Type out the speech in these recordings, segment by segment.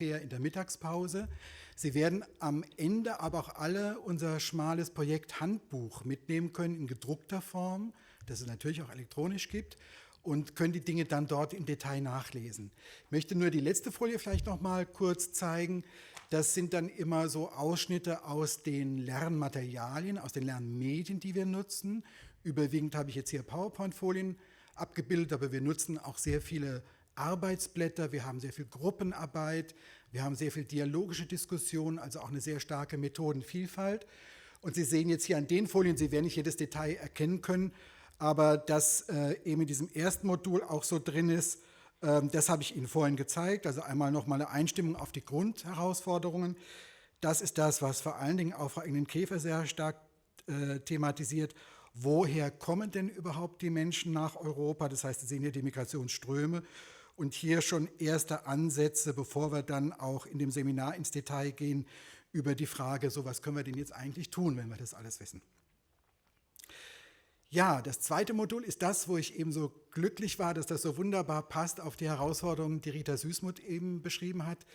in der Mittagspause. Sie werden am Ende aber auch alle unser schmales Projekt Handbuch mitnehmen können in gedruckter Form, das es natürlich auch elektronisch gibt, und können die Dinge dann dort im Detail nachlesen. Ich möchte nur die letzte Folie vielleicht noch mal kurz zeigen. Das sind dann immer so Ausschnitte aus den Lernmaterialien, aus den Lernmedien, die wir nutzen. Überwiegend habe ich jetzt hier PowerPoint-Folien abgebildet, aber wir nutzen auch sehr viele Arbeitsblätter, wir haben sehr viel Gruppenarbeit, wir haben sehr viel dialogische Diskussionen, also auch eine sehr starke Methodenvielfalt. Und Sie sehen jetzt hier an den Folien, Sie werden nicht jedes Detail erkennen können, aber dass eben in diesem ersten Modul auch so drin ist, das habe ich Ihnen vorhin gezeigt, also einmal nochmal eine Einstimmung auf die Grundherausforderungen. Das ist das, was vor allen Dingen auch Frau Engen-Käfer sehr stark thematisiert. Woher kommen denn überhaupt die Menschen nach Europa? Das heißt, Sie sehen hier die Migrationsströme und hier schon erste Ansätze, bevor wir dann auch in dem Seminar ins Detail gehen, über die Frage, so was können wir denn jetzt eigentlich tun, wenn wir das alles wissen. Ja, das zweite Modul ist das, wo ich eben so glücklich war, dass das so wunderbar passt auf die Herausforderungen, die Rita Süßmuth eben beschrieben hat.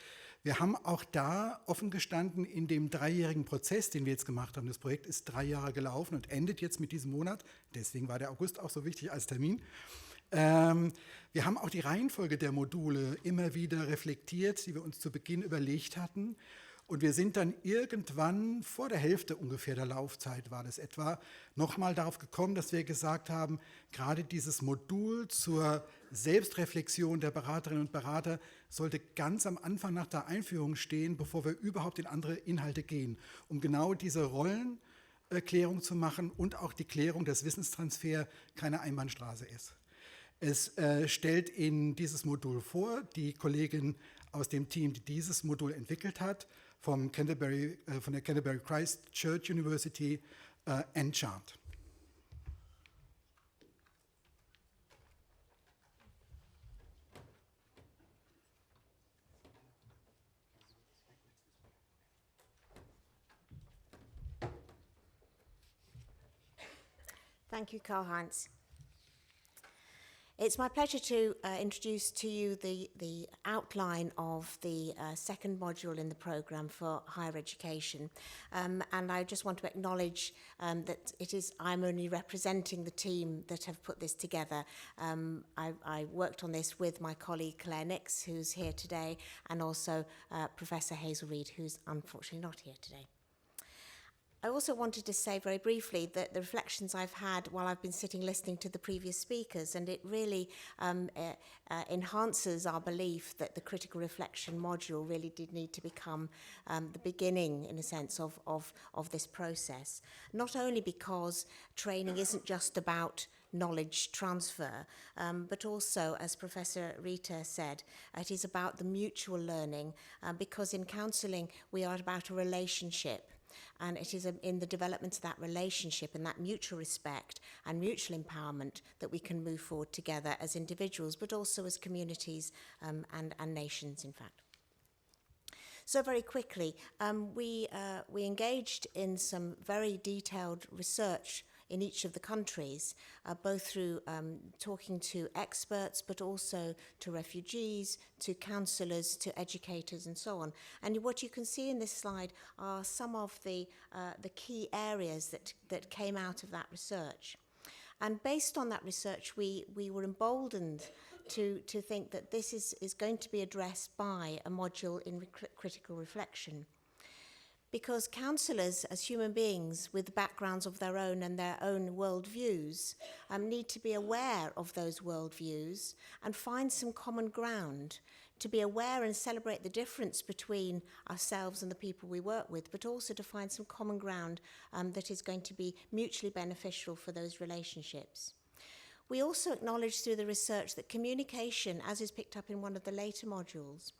Wir haben auch da offen gestanden in dem 3-jährigen Prozess, den wir jetzt gemacht haben. Das Projekt ist 3 Jahre gelaufen und endet jetzt mit diesem Monat. Deswegen war der August auch so wichtig als Termin. Wir haben auch die Reihenfolge der Module immer wieder reflektiert, die wir uns zu Beginn überlegt hatten. Und wir sind dann irgendwann vor der Hälfte ungefähr der Laufzeit, war das etwa, nochmal darauf gekommen, dass wir gesagt haben, gerade dieses Modul zur Selbstreflexion der Beraterinnen und Berater sollte ganz am Anfang nach der Einführung stehen, bevor wir überhaupt in andere Inhalte gehen, um genau diese Rollenklärung zu machen und auch die Klärung, dass Wissenstransfer keine Einbahnstraße ist. Es stellt Ihnen dieses Modul vor, die Kollegin aus dem Team, die dieses Modul entwickelt hat, von der Canterbury Christ Church University, Enchant. Thank you, Karl-Heinz. It's my pleasure to introduce to you the outline of the second module in the programme for higher education. And I just want to acknowledge that I'm only representing the team that have put this together. I worked on this with my colleague Claire Nix, who's here today, and also Professor Hazel Reid, who's unfortunately not here today. I also wanted to say very briefly that the reflections I've had while I've been sitting listening to the previous speakers, and it really enhances our belief that the critical reflection module really did need to become the beginning, in a sense, of this process. Not only because training isn't just about knowledge transfer, but also, as Professor Rita said, it is about the mutual learning, because in counselling we are about a relationship. And it is in the development of that relationship and that mutual respect and mutual empowerment that we can move forward together as individuals, but also as communities and nations, in fact. So very quickly, we engaged in some very detailed research in each of the countries, both through talking to experts, but also to refugees, to counsellors, to educators, and so on. And what you can see in this slide are some of the key areas that came out of that research. And based on that research, we were emboldened to think that this is going to be addressed by a module in critical reflection. Because counsellors, as human beings with backgrounds of their own and their own worldviews, need to be aware of those worldviews and find some common ground, to be aware and celebrate the difference between ourselves and the people we work with, but also to find some common ground that is going to be mutually beneficial for those relationships. We also acknowledge through the research that communication, as is picked up in one of the later modules,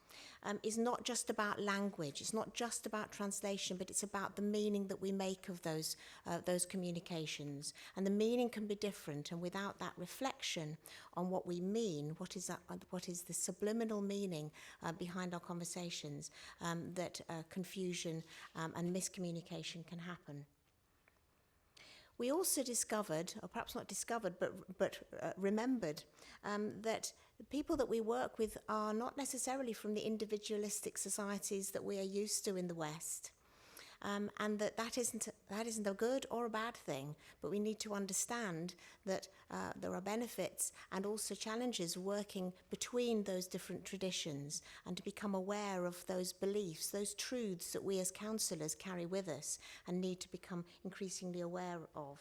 is not just about language, it's not just about translation, but it's about the meaning that we make of those communications. And the meaning can be different, and without that reflection on what we mean, what is the subliminal meaning behind our conversations, that confusion and miscommunication can happen. We also discovered, or perhaps not discovered, but remembered, that the people that we work with are not necessarily from the individualistic societies that we are used to in the West. And that isn't a good or a bad thing, but we need to understand that there are benefits and also challenges working between those different traditions, and to become aware of those beliefs, those truths that we as counsellors carry with us and need to become increasingly aware of.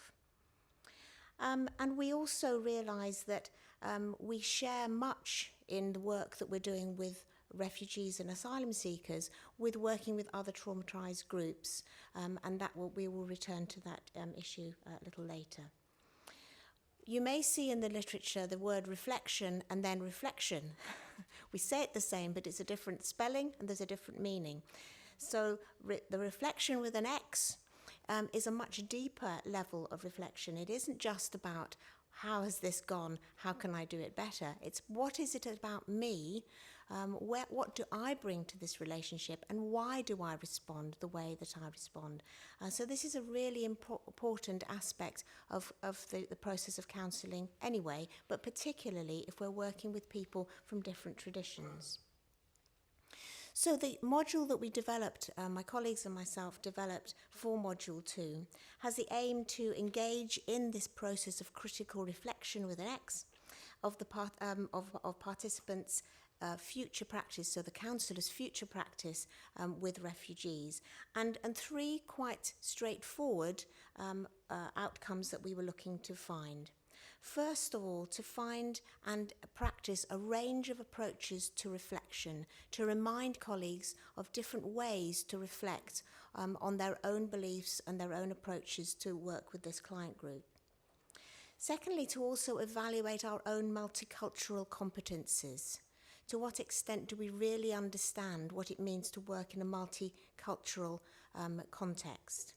And we also realise that we share much in the work that we're doing with refugees and asylum seekers with working with other traumatised groups, and we will return to that issue a little later. You may see in the literature the word reflection and then reflection. We say it the same, but it's a different spelling and there's a different meaning. So the reflection with an X is a much deeper level of reflection. It isn't just about how has this gone, how can I do it better? It's what is it about me, what do I bring to this relationship, and why do I respond the way that I respond? So this is a really important aspect of the process of counselling anyway, but particularly if we're working with people from different traditions. So the module that we developed, my colleagues and myself developed for Module 2, has the aim to engage in this process of critical reflection with an X of participants' future practice, so the counsellors' future practice with refugees, and three quite straightforward outcomes that we were looking to find. First of all, to find and practice a range of approaches to reflection, to remind colleagues of different ways to reflect on their own beliefs and their own approaches to work with this client group. Secondly, to also evaluate our own multicultural competencies. To what extent do we really understand what it means to work in a multicultural context?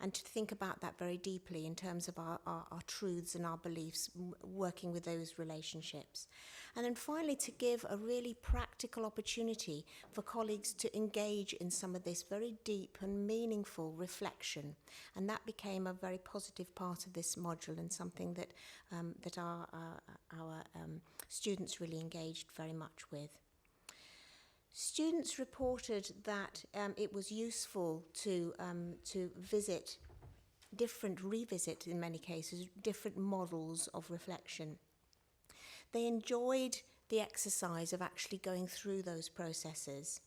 And to think about that very deeply in terms of our truths and our beliefs, working with those relationships. And then finally, to give a really practical opportunity for colleagues to engage in some of this very deep and meaningful reflection. And that became a very positive part of this module, and something that our students really engaged very much with. Students reported that it was useful to revisit in many cases, different models of reflection. They enjoyed the exercise of actually going through those processes.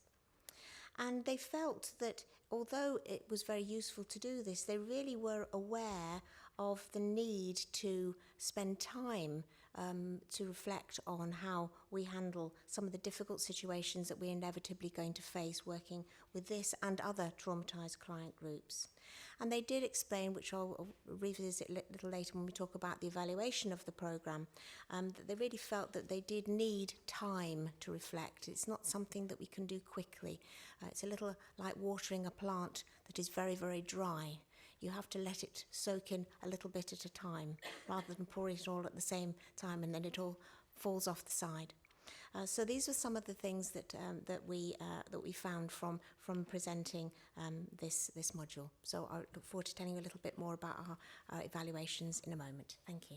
And they felt that although it was very useful to do this, they really were aware of the need to spend time to reflect on how we handle some of the difficult situations that we're inevitably going to face working with this and other traumatised client groups. And they did explain, which I'll revisit a little later when we talk about the evaluation of the programme, that they really felt that they did need time to reflect. It's not something that we can do quickly. It's a little like watering a plant that is very, very dry. You have to let it soak in a little bit at a time, rather than pouring it all at the same time and then it all falls off the side. So these were some of the things that we found from presenting this module. So I look forward to telling you a little bit more about our evaluations in a moment. Thank you.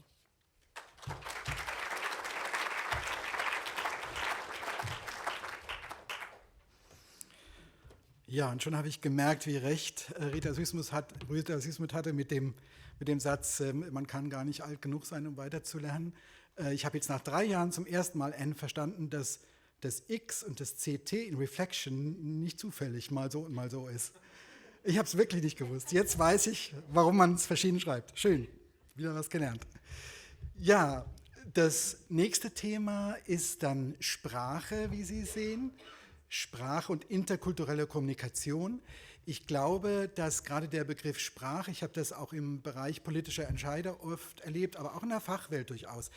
Ja, und schon habe ich gemerkt, wie recht Rita Süßmuth hatte mit dem Satz, man kann gar nicht alt genug sein, um weiterzulernen. Ich habe jetzt nach 3 Jahren zum ersten Mal verstanden, dass das X und das CT in Reflection nicht zufällig mal so und mal so ist. Ich habe es wirklich nicht gewusst. Jetzt weiß ich, warum man es verschieden schreibt. Schön, wieder was gelernt. Ja, das nächste Thema ist dann Sprache, wie Sie sehen. Sprache und interkulturelle Kommunikation. Ich glaube, dass gerade der Begriff Sprache, ich habe das auch im Bereich politischer Entscheider oft erlebt, aber auch in der Fachwelt durchaus,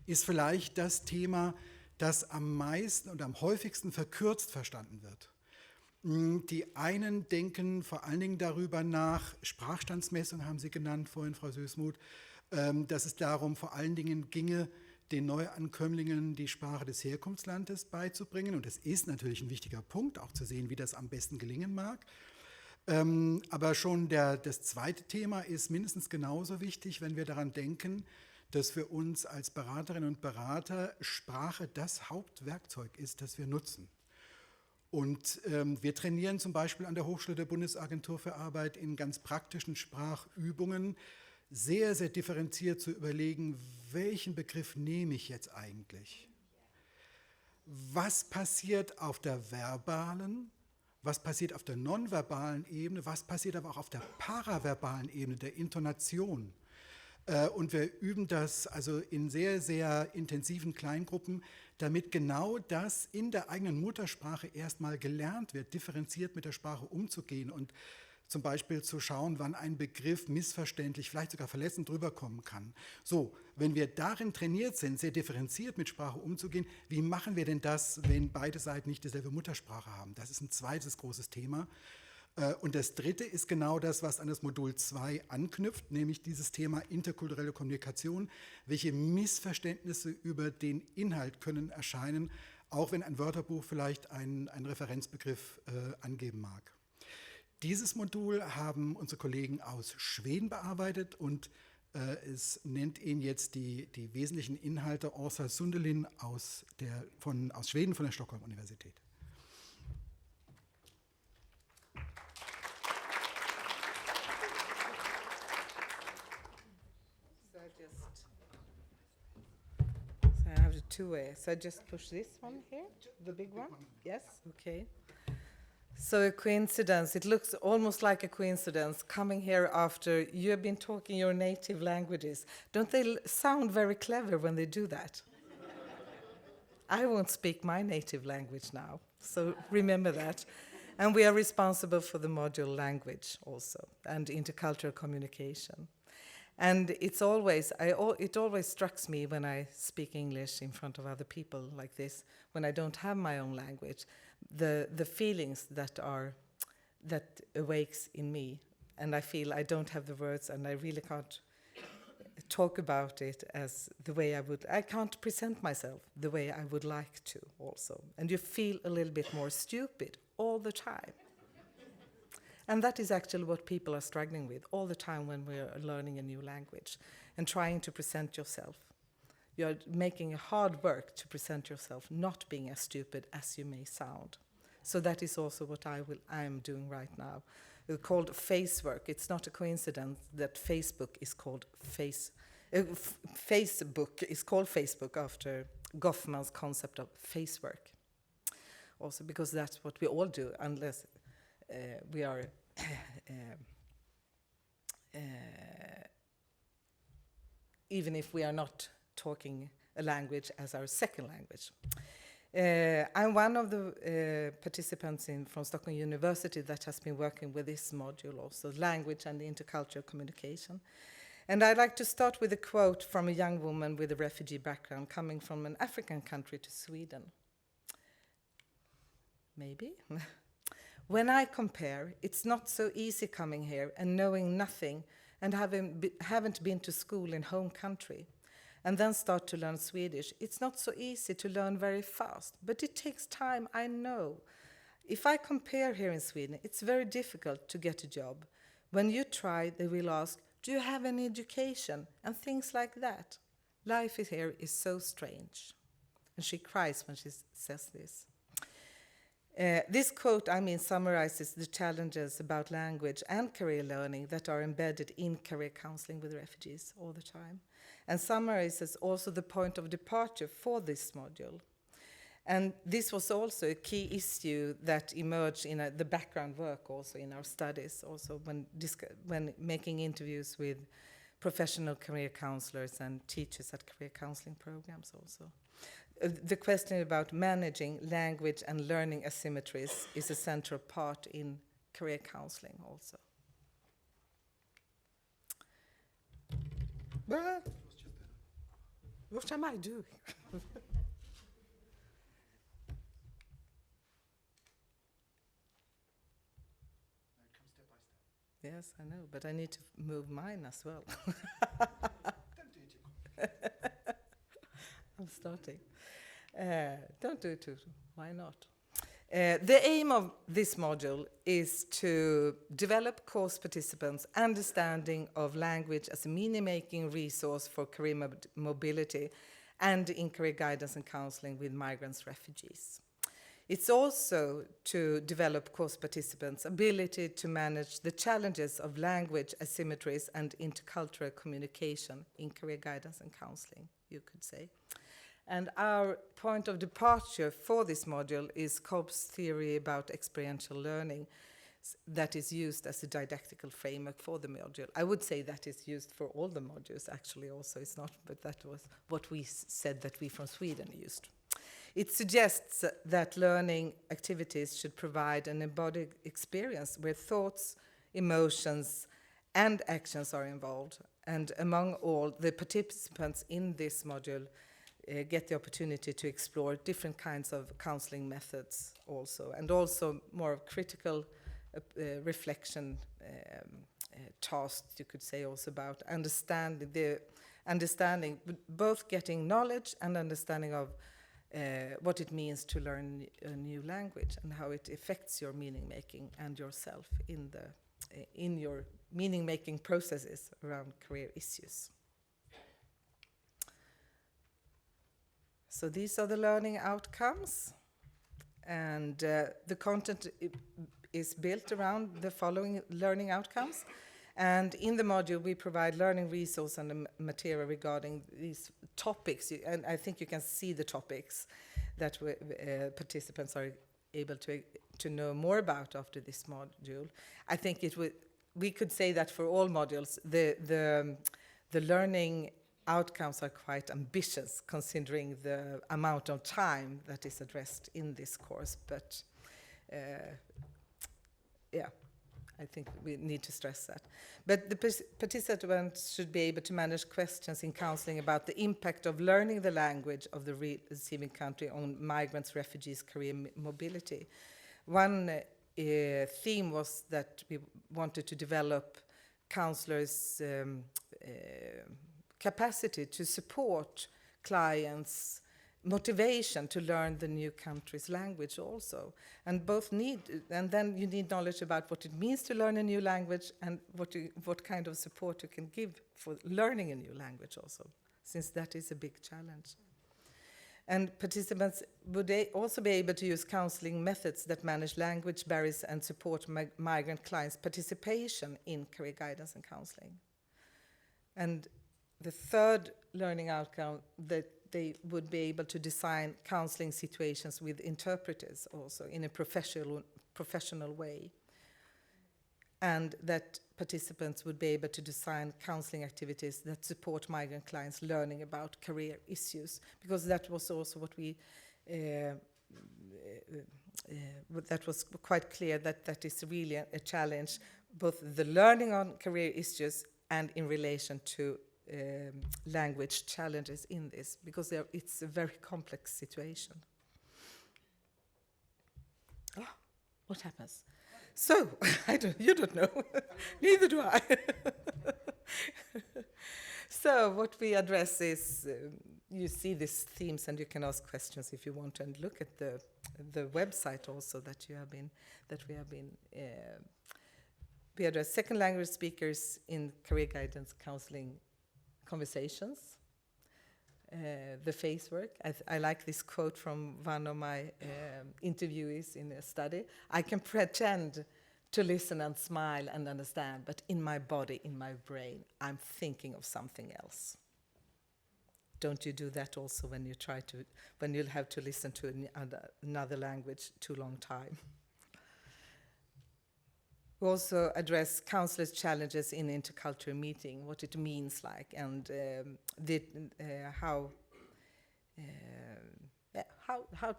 ist vielleicht das Thema, das am meisten und am häufigsten verkürzt verstanden wird. Die einen denken vor allen Dingen darüber nach, Sprachstandsmessung haben Sie genannt vorhin, Frau Süßmuth, dass es darum vor allen Dingen ginge, den Neuankömmlingen die Sprache des Herkunftslandes beizubringen. Und das ist natürlich ein wichtiger Punkt, auch zu sehen, wie das am besten gelingen mag. Aber schon das zweite Thema ist mindestens genauso wichtig, wenn wir daran denken, dass für uns als Beraterinnen und Berater Sprache das Hauptwerkzeug ist, das wir nutzen. Und wir trainieren zum Beispiel an der Hochschule der Bundesagentur für Arbeit in ganz praktischen Sprachübungen, sehr, sehr differenziert zu überlegen, welchen Begriff nehme ich jetzt eigentlich? Was passiert auf der verbalen, was passiert auf der nonverbalen Ebene, was passiert aber auch auf der paraverbalen Ebene, der Intonation? Und wir üben das also in sehr, sehr intensiven Kleingruppen, damit genau das in der eigenen Muttersprache erstmal gelernt wird, differenziert mit der Sprache umzugehen und zum Beispiel zu schauen, wann ein Begriff missverständlich, vielleicht sogar verletzend rüberkommen kann. So, wenn wir darin trainiert sind, sehr differenziert mit Sprache umzugehen, wie machen wir denn das, wenn beide Seiten nicht dieselbe Muttersprache haben? Das ist ein zweites großes Thema. Und das dritte ist genau das, was an das Modul 2 anknüpft, nämlich dieses Thema interkulturelle Kommunikation. Welche Missverständnisse über den Inhalt können erscheinen, auch wenn ein Wörterbuch vielleicht einen Referenzbegriff angeben mag. Dieses Modul haben unsere Kollegen aus Schweden bearbeitet und es nennt ihn jetzt die wesentlichen Inhalte Åsa Sundelin aus Schweden von der Stockholm-Universität. I have the two ways. So I just push this one here, the big one? Yes, okay. So a coincidence, it looks almost like a coincidence coming here after you have been talking your native languages. Don't they sound very clever when they do that? I won't speak my native language now, so remember that. And we are responsible for the module language also, and intercultural communication. And it always strikes me when I speak English in front of other people like this, when I don't have my own language, the feelings that awakes in me, and I feel I don't have the words, and I really can't talk about it as the way I would. I can't present myself the way I would like to also, and you feel a little bit more stupid all the time. And that is actually what people are struggling with all the time when we're learning a new language and trying to present yourself. You're making a hard work to present yourself, not being as stupid as you may sound. So that is also what I am doing right now. It's called face work. It's not a coincidence that Facebook is called Facebook is called Facebook after Goffman's concept of face work. Also because that's what we all do, unless we are even if we are not talking a language as our second language. I'm one of the participants from Stockholm University that has been working with this module also, language and intercultural communication. And I'd like to start with a quote from a young woman with a refugee background coming from an African country to Sweden. Maybe? When I compare, it's not so easy coming here and knowing nothing and haven't been to school in home country and then start to learn Swedish. It's not so easy to learn very fast, but it takes time, I know. If I compare here in Sweden, it's very difficult to get a job. When you try, they will ask, do you have any education? And things like that. Life here is so strange. And she cries when she says this. This quote, summarizes the challenges about language and career learning that are embedded in career counseling with refugees all the time, and summarizes also the point of departure for this module. And this was also a key issue that emerged in the background work also in our studies, also when making interviews with professional career counselors and teachers at career counseling programs also. The question about managing language and learning asymmetries is a central part in career counseling also. What am I doing? Yes, I know, but I need to move mine as well. I'm starting. Don't do it too. Why not? The aim of this module is to develop course participants' understanding of language as a meaning-making resource for career mobility and in career guidance and counselling with migrants, refugees. It's also to develop course participants' ability to manage the challenges of language asymmetries and intercultural communication in career guidance and counselling, you could say. And our point of departure for this module is Cobb's theory about experiential learning that is used as a didactical framework for the module. I would say that is used for all the modules, actually, also. It's not, but that was what we said that we from Sweden used. It suggests that learning activities should provide an embodied experience where thoughts, emotions, and actions are involved. And among all, the participants in this module get the opportunity to explore different kinds of counselling methods also, and also more of critical reflection tasks, you could say, also about understanding, both getting knowledge and understanding of what it means to learn a new language and how it affects your meaning making and yourself in your meaning making processes around career issues. So these are the learning outcomes, and the content is built around the following learning outcomes. And in the module, we provide learning resource and material regarding these topics. And I think you can see the topics that participants are able to know more about after this module. I think we could say that for all modules, the learning outcomes are quite ambitious considering the amount of time that is addressed in this course. But yeah, I think we need to stress that. But the participants should be able to manage questions in counselling about the impact of learning the language of the receiving country on migrants, refugees, career mobility. One theme was that we wanted to develop counsellors' capacity to support clients' motivation to learn the new country's language also. And then you need knowledge about what it means to learn a new language and what kind of support you can give for learning a new language also, since that is a big challenge. And participants would also be able to use counselling methods that manage language barriers and support migrant clients' participation in career guidance and counselling. And the third learning outcome, that they would be able to design counselling situations with interpreters also in a professional way. And that participants would be able to design counselling activities that support migrant clients learning about career issues, because that was also what we that was quite clear that is really a challenge, both the learning on career issues and in relation to language challenges in this, because it's a very complex situation. Oh, what happens? So, you don't know. Neither do I. So, what we address is, you see these themes, and you can ask questions if you want, and look at the website also that we have been. We address second language speakers in career guidance counseling conversations, the face work. I like this quote from one of my interviewees in a study. I can pretend to listen and smile and understand, but in my body, in my brain, I'm thinking of something else. Don't you do that also when you'll have to listen to another language too long time? We also address counselors' challenges in intercultural meeting, what it means like, and how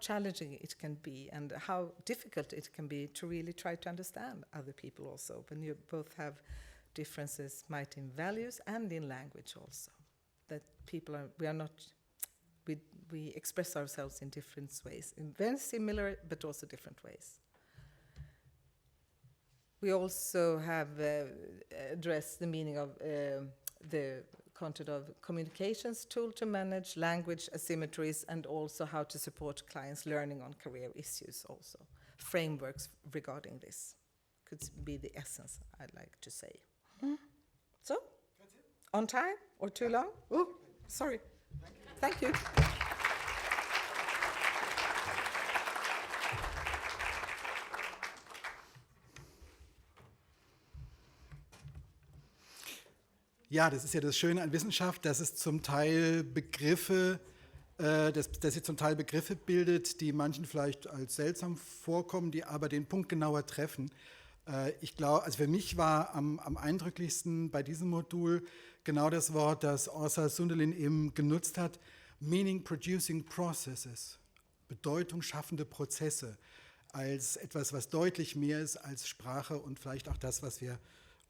challenging it can be, and how difficult it can be to really try to understand other people also, when you both have differences, might in values and in language also. That we express ourselves in different ways, in very similar but also different ways. We also have addressed the meaning of the content of communications tool to manage language asymmetries, and also how to support clients learning on career issues also. frameworks regarding this. Could be the essence, I'd like to say. So, on time or too long? Oh, sorry. Thank you. Ja, das ist ja das Schöne an Wissenschaft, dass es zum Teil Begriffe, dass sie zum Teil Begriffe bildet, die manchen vielleicht als seltsam vorkommen, die aber den Punkt genauer treffen. Ich glaube, also für mich war am eindrücklichsten bei diesem Modul genau das Wort, das Åsa Sundelin eben genutzt hat, Meaning Producing Processes, Bedeutung schaffende Prozesse, als etwas, was deutlich mehr ist als Sprache und vielleicht auch das, was wir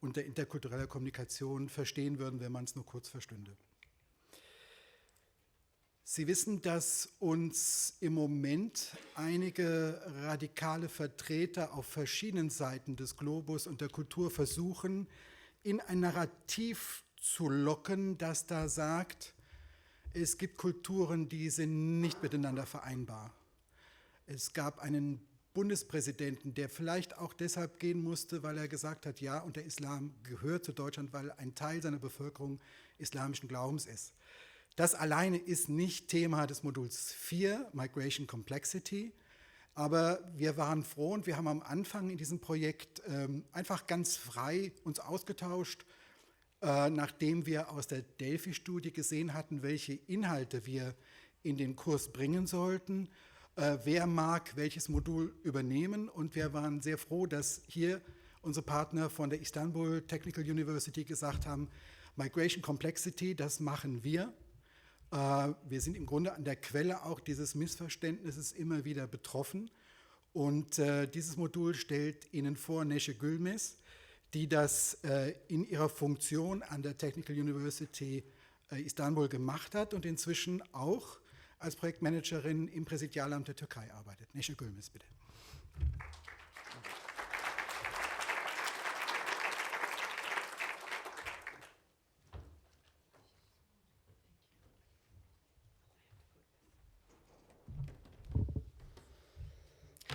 unter interkultureller Kommunikation verstehen würden, wenn man es nur kurz verstünde. Sie wissen, dass uns im Moment einige radikale Vertreter auf verschiedenen Seiten des Globus und der Kultur versuchen, in ein Narrativ zu locken, das da sagt, es gibt Kulturen, die sind nicht miteinander vereinbar. Es gab einen Bundespräsidenten, der vielleicht auch deshalb gehen musste, weil er gesagt hat, ja, und der Islam gehört zu Deutschland, weil ein Teil seiner Bevölkerung islamischen Glaubens ist. Das alleine ist nicht Thema des Moduls 4, Migration Complexity, aber wir waren froh und wir haben am Anfang in diesem Projekt einfach ganz frei uns ausgetauscht, nachdem wir aus der Delphi-Studie gesehen hatten, welche Inhalte wir in den Kurs bringen sollten. Wer mag welches Modul übernehmen, und wir waren sehr froh, dass hier unsere Partner von der Istanbul Technical University gesagt haben, Migration Complexity, das machen wir. Wir sind im Grunde an der Quelle auch dieses Missverständnisses immer wieder betroffen, und dieses Modul stellt Ihnen vor Neşe Gülmez, die das in ihrer Funktion an der Technical University Istanbul gemacht hat und inzwischen auch als Projektmanagerin im Präsidialamt der Türkei arbeitet. Neşe Gülmez, bitte.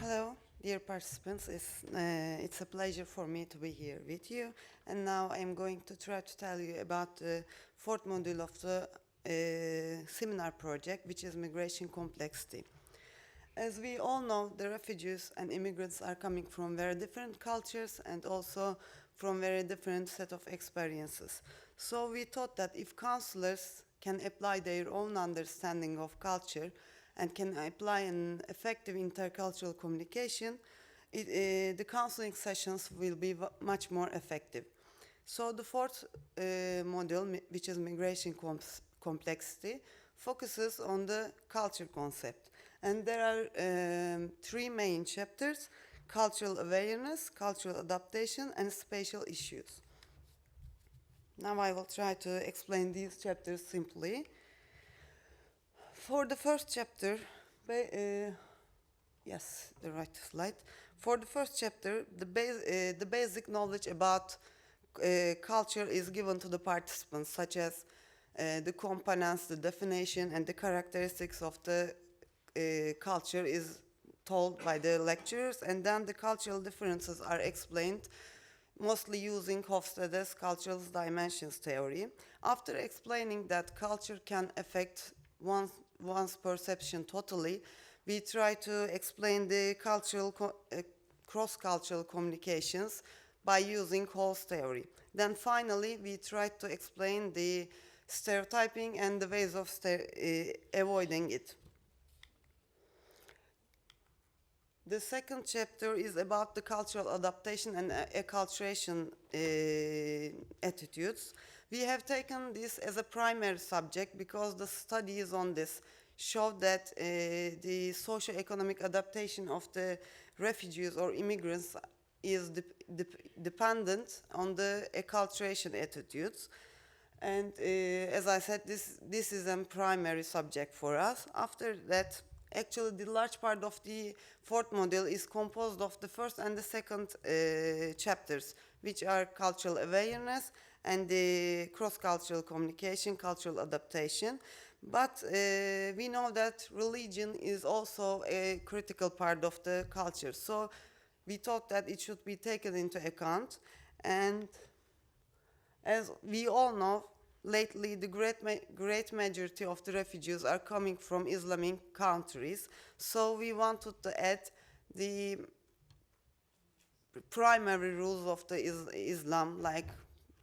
Hello, dear participants. It's a pleasure for me to be here with you. And now I'm going to try to tell you about the fourth module of the CMinaR project, which is Migration Complexity. As we all know, the refugees and immigrants are coming from very different cultures and also from very different set of experiences. So we thought that if counselors can apply their own understanding of culture and can apply an effective intercultural communication, the counseling sessions will be much more effective. So the fourth module, which is Migration Complexity, focuses on the culture concept. And there are three main chapters: cultural awareness, cultural adaptation, and spatial issues. Now I will try to explain these chapters simply. For the first chapter, yes, the right slide. For the first chapter, the basic knowledge about culture is given to the participants, such as the components, the definition, and the characteristics of the culture is told by the lecturers, and then the cultural differences are explained, mostly using Hofstede's cultural dimensions theory. After explaining that culture can affect one's perception totally, we try to explain the cross-cultural communications by using Hall's theory. Then finally, we try to explain the stereotyping and the ways of avoiding it. The second chapter is about the cultural adaptation and acculturation attitudes. We have taken this as a primary subject because the studies on this show that the socio-economic adaptation of the refugees or immigrants is dependent on the acculturation attitudes. And as I said, this is a primary subject for us. After that, actually the large part of the fourth module is composed of the first and the second chapters, which are cultural awareness and the cross-cultural communication, cultural adaptation. But we know that religion is also a critical part of the culture. So we thought that it should be taken into account. And as we all know, lately the great majority of the refugees are coming from Islamic countries. So we wanted to add the primary rules of the Islam, like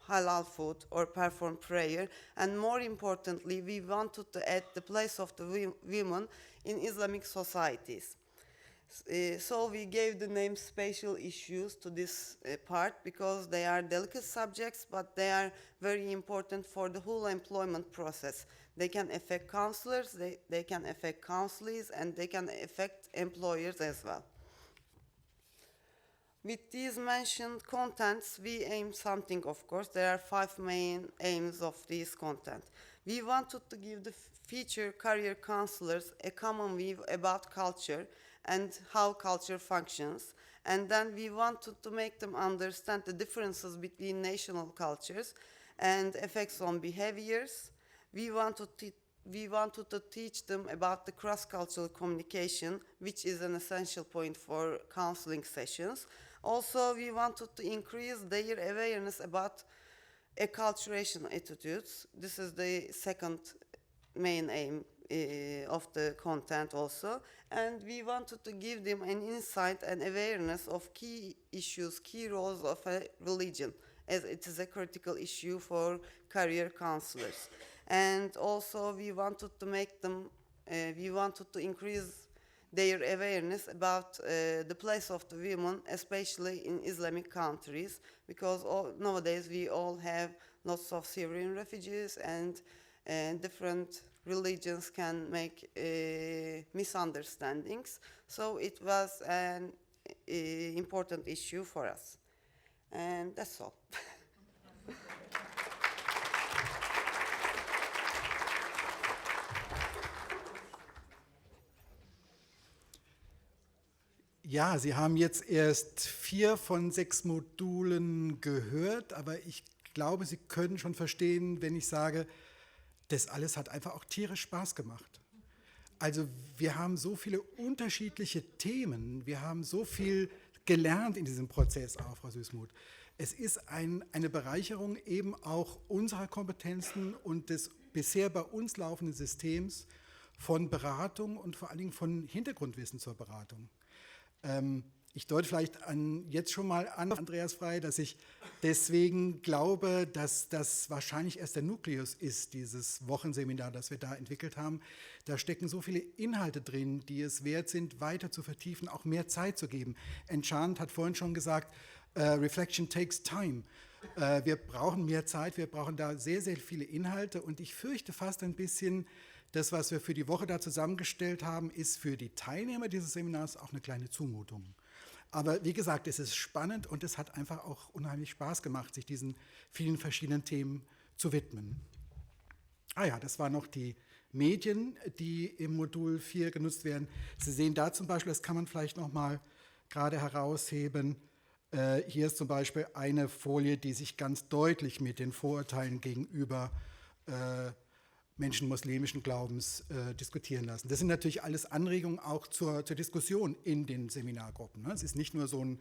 halal food or perform prayer, and more importantly, we wanted to add the place of the women in Islamic societies. So we gave the name spatial issues to this part because they are delicate subjects, but they are very important for the whole employment process. They can affect counselors, they can affect counselees, and they can affect employers as well. With these mentioned contents, we aim something, of course. There are 5 main aims of this content. We wanted to give the future career counselors a common view about culture and how culture functions. And then we wanted to make them understand the differences between national cultures and effects on behaviors. We wanted to teach them about the cross-cultural communication, which is an essential point for counseling sessions. Also, we wanted to increase their awareness about acculturation attitudes. This is the second main aim of the content also. And we wanted to give them an insight and awareness of key issues, key roles of a religion, as it is a critical issue for career counselors. And also we wanted to increase their awareness about the place of the women, especially in Islamic countries, because nowadays we all have lots of Syrian refugees, and different religions can make misunderstandings. So it was an important issue for us. And that's all. Ja, Sie haben jetzt erst 4 von 6 Modulen gehört, aber ich glaube, Sie können schon verstehen, wenn ich sage, das alles hat einfach auch tierisch Spaß gemacht. Also wir haben so viele unterschiedliche Themen, wir haben so viel gelernt in diesem Prozess auch, Frau Süßmuth. Es ist eine Bereicherung eben auch unserer Kompetenzen und des bisher bei uns laufenden Systems von Beratung und vor allen Dingen von Hintergrundwissen zur Beratung. Ich deute vielleicht jetzt schon mal an, Andreas Frey, dass ich deswegen glaube, dass das wahrscheinlich erst der Nukleus ist, dieses Wochenseminar, das wir da entwickelt haben. Da stecken so viele Inhalte drin, die es wert sind, weiter zu vertiefen, auch mehr Zeit zu geben. Enchant hat vorhin schon gesagt, Reflection takes time. Wir brauchen mehr Zeit, wir brauchen da sehr, sehr viele Inhalte, und ich fürchte fast ein bisschen, das, was wir für die Woche da zusammengestellt haben, ist für die Teilnehmer dieses Seminars auch eine kleine Zumutung. Aber wie gesagt, es ist spannend und es hat einfach auch unheimlich Spaß gemacht, sich diesen vielen verschiedenen Themen zu widmen. Ah ja, das waren noch die Medien, die im Modul 4 genutzt werden. Sie sehen da zum Beispiel, das kann man vielleicht noch mal gerade herausheben. Hier ist zum Beispiel eine Folie, die sich ganz deutlich mit den Vorurteilen gegenüber Menschen muslimischen Glaubens diskutieren lassen. Das sind natürlich alles Anregungen auch zur Diskussion in den Seminargruppen. Ne? Es ist nicht nur so ein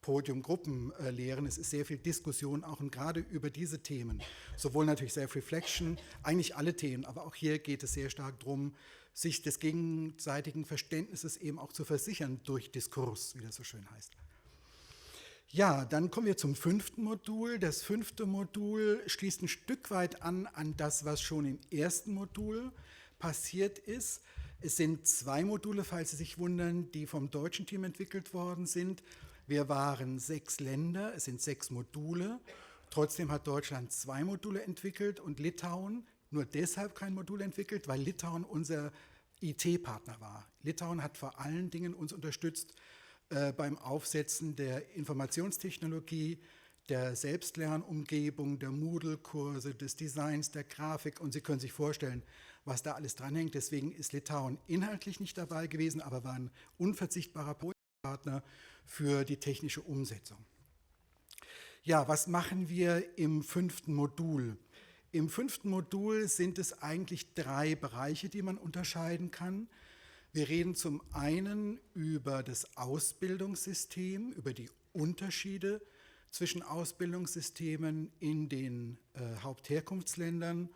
Podium-Gruppenlehren, es ist sehr viel Diskussion auch und gerade über diese Themen. Sowohl natürlich Self-Reflection, eigentlich alle Themen, aber auch hier geht es sehr stark darum, sich des gegenseitigen Verständnisses eben auch zu versichern durch Diskurs, wie das so schön heißt. Ja, dann kommen wir zum 5. Modul. Das 5. Modul schließt ein Stück weit an das, was schon im 1. Modul passiert ist. Es sind 2 Module, falls Sie sich wundern, die vom deutschen Team entwickelt worden sind. Wir waren 6 Länder, es sind 6 Module. Trotzdem hat Deutschland 2 Module entwickelt und Litauen nur deshalb kein Modul entwickelt, weil Litauen unser IT-Partner war. Litauen hat vor allen Dingen uns unterstützt beim Aufsetzen der Informationstechnologie, der Selbstlernumgebung, der Moodle-Kurse, des Designs, der Grafik, und Sie können sich vorstellen, was da alles dranhängt. Deswegen ist Litauen inhaltlich nicht dabei gewesen, aber war ein unverzichtbarer Partner für die technische Umsetzung. Ja, was machen wir im 5. Modul? Im 5. Modul sind es eigentlich 3 Bereiche, die man unterscheiden kann. Wir reden zum einen über das Ausbildungssystem, über die Unterschiede zwischen Ausbildungssystemen in den Hauptherkunftsländern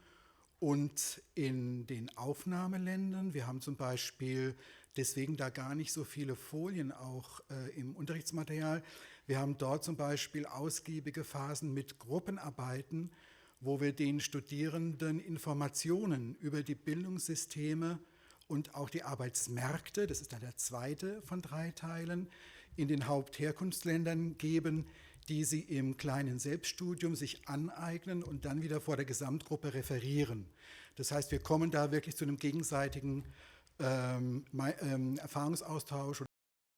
und in den Aufnahmeländern. Wir haben zum Beispiel deswegen da gar nicht so viele Folien auch im Unterrichtsmaterial. Wir haben dort zum Beispiel ausgiebige Phasen mit Gruppenarbeiten, wo wir den Studierenden Informationen über die Bildungssysteme und auch die Arbeitsmärkte, das ist dann der 2. von 3 Teilen, in den Hauptherkunftsländern geben, die sie im kleinen Selbststudium sich aneignen und dann wieder vor der Gesamtgruppe referieren. Das heißt, wir kommen da wirklich zu einem gegenseitigen Erfahrungsaustausch